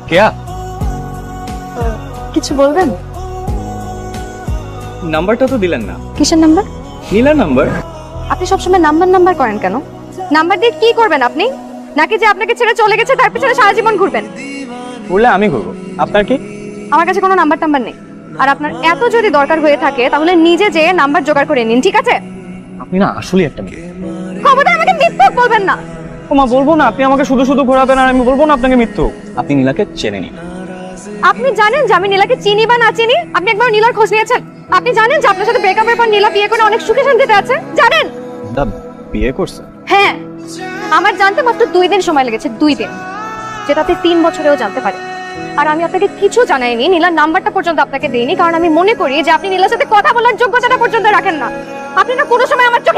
কেয়া, কিছু বলবেন? নাম্বারটা তো দিলেন না। কিসের নাম্বার? নীলার নাম্বার। আপনি সবসময় নাম্বার করেন কেন? নাম্বার দিয়ে কি করবেন আপনি? নাকি যে আপনাকে ছেড়ে চলে গেছে তার পিছনে সারা জীবন ঘুরবেন? বললে আমি করবো, আপনার কি? আমার কাছে কোনো নাম্বার নেই। আর আপনার এত যদি দরকার হয়ে থাকে তাহলে নিজে যে নাম্বার জোগাড় করে নিন, ঠিক আছে? আপনি না আসলে একটা মেয়ে। খবরদার আমাকে মিথ্যুক বলবেন না। ও মা, বলবো না, আপনি আমাকে শুধু শুধু ঘোরাবেন আর আমি বলবো না আপনাকে মৃত্যু। আপনি নীলাকে চেনে নিন। আপনি জানেন যে আমি নীলাকে চিনি বা না চিনি? আপনি একবার নীলার খোঁজ নিয়েছেন? আপনি জানেন যে আপনার সাথে ব্রেকআপের পর নীলা বিয়ে করে অনেক সুখে শান্তিতে আছে? জানেন? দা বিয়ে করছে? হ্যাঁ, আমার জানতে মাত্র 2 দিন সময় লেগেছে, 2 দিন, যেটা আপনি 3 বছরেও জানতে পারেন। আর আমি আপনাকে কিছু জানাইনি, নীলার নাম্বারটা পর্যন্ত আপনাকে দেইনি, কারণ আমি মনে করি যে আপনি নীলার সাথে কথা বলার যোগ্যতাটা পর্যন্ত রাখেন না। আপনি না কোনো সময় আমার চোখে